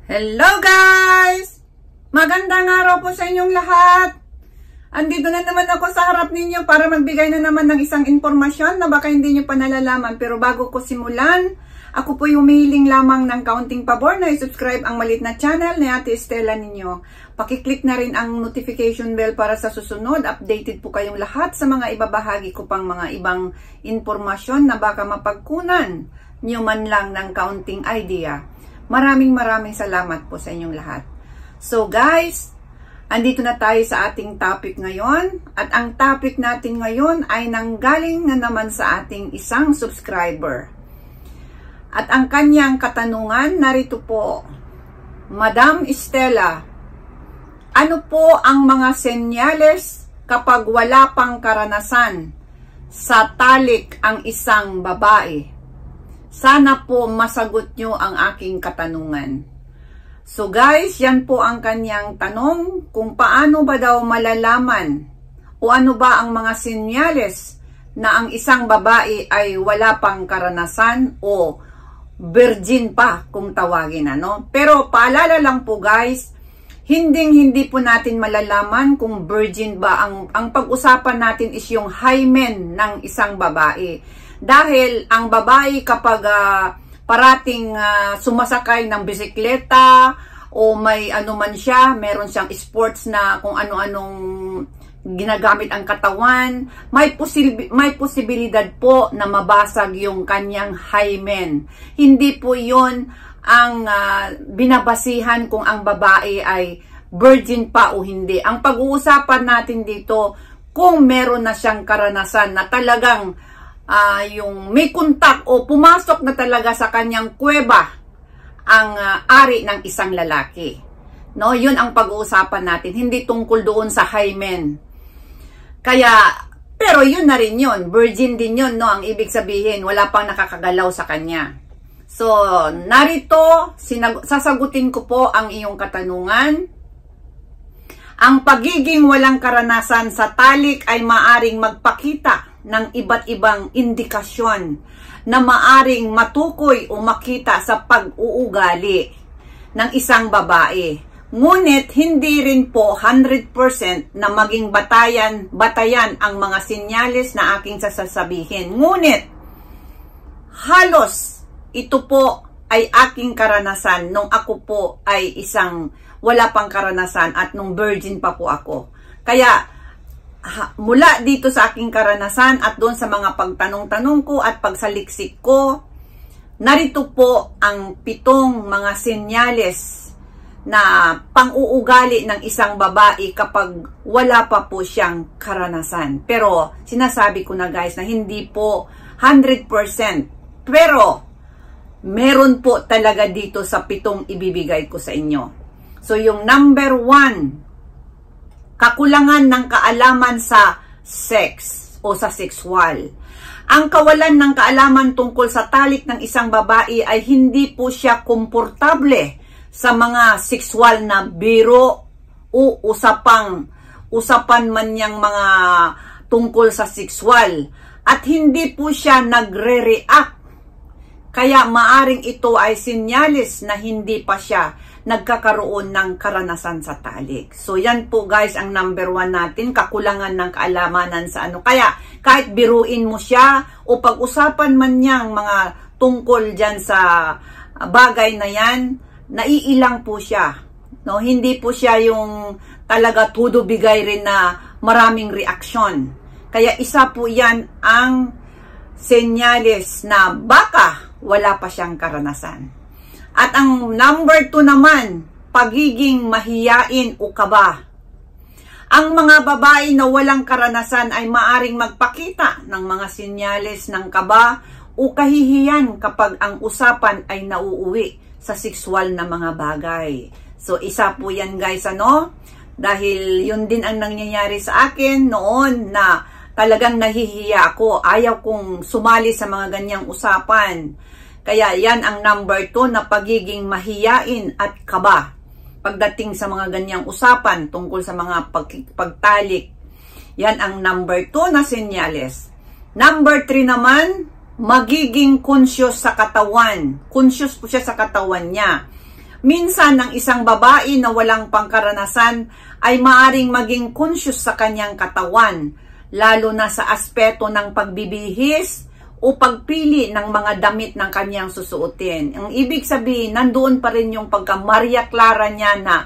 Hello guys! Magandang araw po sa inyong lahat. Andito na naman ako sa harap ninyo para magbigay na naman ng isang impormasyon na baka hindi nyo pa nalalaman. Pero bago ko simulan, ako po yung humihiling lamang ng kaunting pabor na i-subscribe ang maliit na channel ni Ate Estela ninyo. Pakiclick na rin ang notification bell para sa susunod. Updated po kayong lahat sa mga ibabahagi ko pang mga ibang impormasyon na baka mapagkunan nyo man lang ng kaunting idea. Maraming salamat po sa inyong lahat. So guys, andito na tayo sa ating topic ngayon. At ang topic natin ngayon ay nanggaling na naman sa ating isang subscriber. At ang kanyang katanungan, narito po. Madam Estela, ano po ang mga senyales kapag wala pang karanasan sa talik ang isang babae? Sana po masagot nyo ang aking katanungan. So guys, yan po ang kanyang tanong, kung paano ba daw malalaman o ano ba ang mga senyales na ang isang babae ay wala pang karanasan o virgin pa kung tawagin ano. Pero paalala lang po guys, hindi po natin malalaman kung virgin ba. Ang pag-usapan natin is yung hymen ng isang babae. Dahil ang babae kapag parating sumasakay ng bisikleta o may ano man siya, meron siyang sports na kung ano-anong ginagamit ang katawan, may posibilidad po na mabasag yung kanyang hymen. Hindi po yun ang binabasihan kung ang babae ay virgin pa o hindi. Ang pag-uusapan natin dito kung meron na siyang karanasan na talagang yung may kontak o pumasok na talaga sa kanyang kuweba ang ari ng isang lalaki. No, yun ang pag-uusapan natin, hindi tungkol doon sa hymen. Kaya, pero yun na rin yun, virgin din yun, no, ang ibig sabihin, wala pang nakakagalaw sa kanya. So, narito, sasagutin ko po ang iyong katanungan. Ang pagiging walang karanasan sa talik ay maaring magpakita ng iba't ibang indikasyon na maaring matukoy o makita sa pag-uugali ng isang babae. Ngunit hindi rin po 100% na maging batayan ang mga senyales na aking sasabihin. Ngunit halos ito po ay aking karanasan nung ako po ay isang wala pang karanasan at nung virgin pa po ako. Kaya mula dito sa aking karanasan at doon sa mga pagtanong-tanong ko at pagsaliksik ko, narito po ang 7 mga senyales na pang-uugali ng isang babae kapag wala pa po siyang karanasan. Pero sinasabi ko na guys na hindi po 100%. Pero meron po talaga dito sa 7 ibibigay ko sa inyo. So yung number 1, kakulangan ng kaalaman sa sex o sa sexual. Ang kawalan ng kaalaman tungkol sa talik ng isang babae ay hindi po siya komportable sa mga sexual na biro o usapan man niyang mga tungkol sa sexual. At hindi po siya nagre-react. Kaya maaring ito ay senyales na hindi pa siya nagkakaroon ng karanasan sa talik. So yan po guys ang number 1 natin, kakulangan ng kaalamanan sa ano. Kaya kahit biruin mo siya o pag-usapan man niyang mga tungkol dyan sa bagay na yan, naiilang po siya. No? Hindi po siya yung talaga tudo bigay rin na maraming reaksyon. Kaya isa po yan ang senyales na baka wala pa siyang karanasan. At ang number 2 naman, pagiging mahiyain o kaba. Ang mga babae na walang karanasan ay maaring magpakita ng mga senyales ng kaba o kahihiyan kapag ang usapan ay nauuwi sa sexual na mga bagay. So isa po yan guys, ano? Dahil yun din ang nangyayari sa akin noon na talagang nahihiya ako. Ayaw kong sumali sa mga ganyang usapan. Kaya yan ang number 2 na pagiging mahiyain at kaba pagdating sa mga ganyang usapan tungkol sa mga pagtalik. Yan ang number 2 na senyales. Number 3 naman, magiging conscious sa katawan. Conscious po siya sa katawan niya. Minsan, ang isang babae na walang pangkaranasan ay maaring maging conscious sa kanyang katawan, lalo na sa aspeto ng pagbibihis o pagpili ng mga damit ng kanyang susuotin. Ang ibig sabihin, nandoon pa rin yung pagka-Maria Clara niya na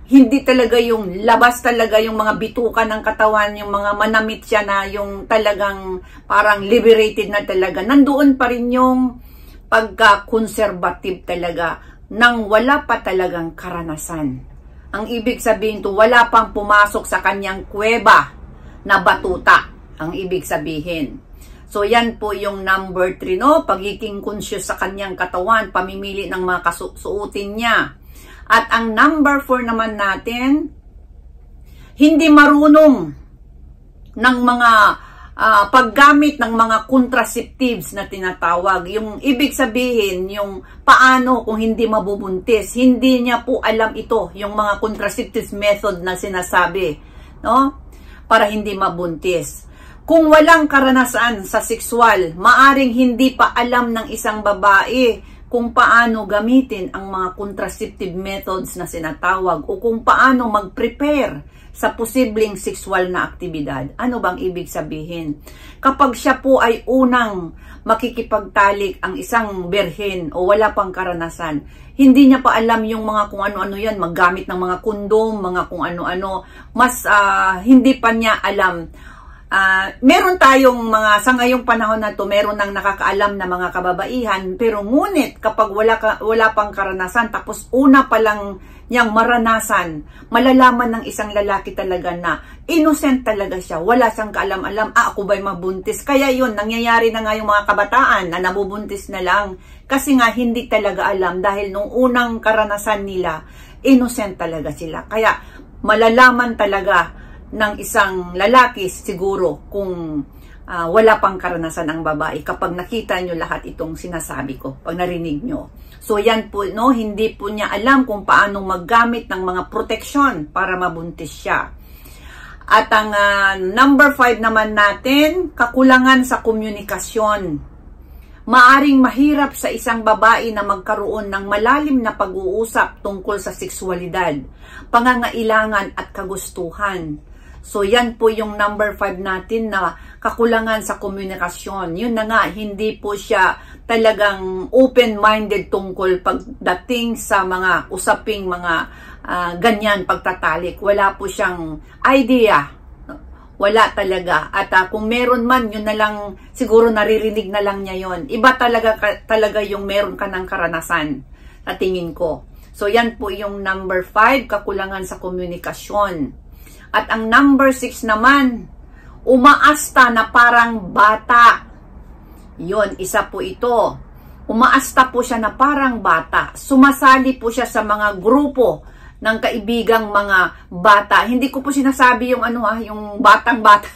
hindi talaga yung labas talaga yung mga bituka ng katawan, yung mga manamit siya na yung talagang parang liberated na talaga. Nandoon pa rin yung pagka-conservative talaga nang wala pa talagang karanasan. Ang ibig sabihin to, wala pang pumasok sa kanyang kuweba na batuta. Ang ibig sabihin. So, yan po yung number 3, no? Pagiging conscious sa kanyang katawan, pamimili ng mga kasuotin niya. At ang number 4 naman natin, hindi marunong ng mga paggamit ng mga contraceptives na tinatawag. Yung ibig sabihin, yung paano kung hindi mabubuntis. Hindi niya po alam ito, yung mga contraceptives method na sinasabi, no? Para hindi mabuntis. Kung walang karanasan sa sexual, maaring hindi pa alam ng isang babae kung paano gamitin ang mga contraceptive methods na sinatawag o kung paano mag-prepare sa posibleng sexual na aktibidad. Ano bang ibig sabihin? Kapag siya po ay unang makikipagtalik ang isang berhen o wala pang karanasan, hindi niya pa alam yung mga kung ano-ano yan, maggamit ng mga kondom, mga kung ano-ano, mas hindi pa niya alam. Meron tayong mga, sa ngayong panahon na to, meron nang nakakaalam na mga kababaihan, pero ngunit kapag wala pang karanasan, tapos una pa lang niyang maranasan, malalaman ng isang lalaki talaga na innocent talaga siya, wala siyang kaalam-alam, ako ba'y mabuntis? Kaya yun, nangyayari na nga yung mga kabataan na nabubuntis na lang, kasi nga hindi talaga alam, dahil nung unang karanasan nila, innocent talaga sila. Kaya malalaman talaga ng isang lalaki siguro kung wala pang karanasan ang babae kapag nakita nyo lahat itong sinasabi ko, pag narinig nyo. So yan po, no, hindi po niya alam kung paano maggamit ng mga proteksyon para mabuntis siya. At ang number 5 naman natin, kakulangan sa komunikasyon. Maaring mahirap sa isang babae na magkaroon ng malalim na pag-uusap tungkol sa sexualidad, pangangailangan at kagustuhan. So, yan po yung number 5 natin na kakulangan sa komunikasyon. Yun na nga, hindi po siya talagang open-minded tungkol pagdating sa mga usaping mga ganyan pagtatalik. Wala po siyang idea. Wala talaga. At kung meron man, yun na lang, siguro naririnig na lang niya yun. Iba talaga yung meron ka ng karanasan sa tingin ko. So, yan po yung number 5, kakulangan sa komunikasyon. At ang number 6 naman, umaasta na parang bata. Yun, isa po ito. Umaasta po siya na parang bata. Sumasali po siya sa mga grupo ng kaibigang mga bata. Hindi ko po sinasabi yung yung batang-bata.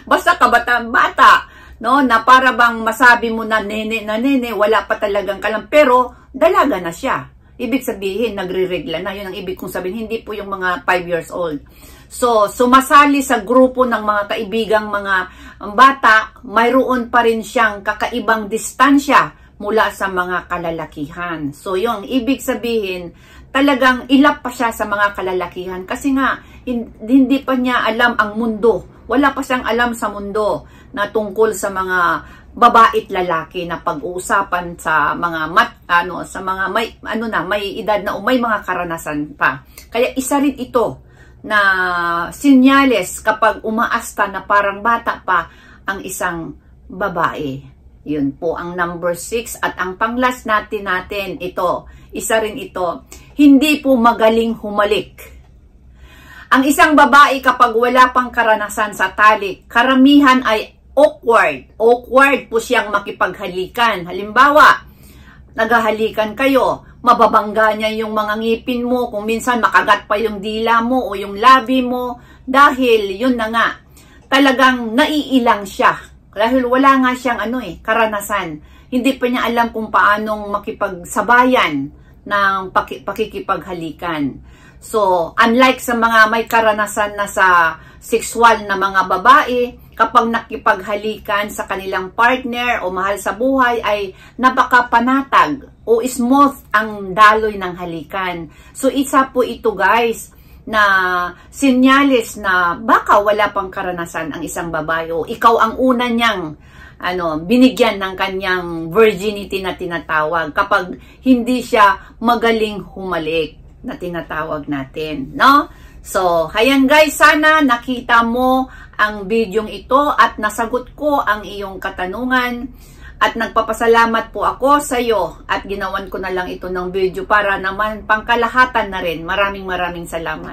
Basta kabataan-bata, no? Na para bang masabi mo na nene, wala pa talagang kalam. Pero dalaga na siya. Ibig sabihin, nagre-regla na. Yun ang ibig kong sabihin. Hindi po yung mga 5 years old. So, sumasali sa grupo ng mga kaibigang mga bata, mayroon pa rin siyang kakaibang distansya mula sa mga kalalakihan. So, yung ibig sabihin, talagang ilap pa siya sa mga kalalakihan. Kasi nga, hindi pa niya alam ang mundo. Wala pa siyang alam sa mundo na tungkol sa mga babae at lalaki na pag-uusapan sa mga sa mga may edad na o may mga karanasan pa. Kaya isa rin ito na sinyales kapag umaasta na parang bata pa ang isang babae. Yun po ang number 6. At ang panglas natin ito, isa rin ito, hindi po magaling humalik. Ang isang babae kapag wala pang karanasan sa talik, karamihan ay awkward. Awkward po siyang makipaghalikan. Halimbawa, naghahalikan kayo, mababangga niya yung mga ngipin mo, kung minsan makagat pa yung dila mo o yung labi mo, dahil yun na nga, talagang naiilang siya. Dahil wala nga siyang karanasan. Hindi pa niya alam kung paanong makipagsabayan ng pakikipaghalikan. So, unlike sa mga may karanasan na sa sexual na mga babae, kapag nakipaghalikan sa kanilang partner o mahal sa buhay ay napakapanatag o smooth ang daloy ng halikan. So, isa po ito guys na sinyalis na baka wala pang karanasan ang isang babae o ikaw ang una niyang binigyan ng kanyang virginity na tinatawag kapag hindi siya magaling humalik na tinatawag natin, no? So, ayan guys, sana nakita mo ang bidyong ito at nasagot ko ang iyong katanungan at nagpapasalamat po ako sa iyo at ginawan ko na lang ito ng video para naman pangkalahatan na rin. Maraming salamat.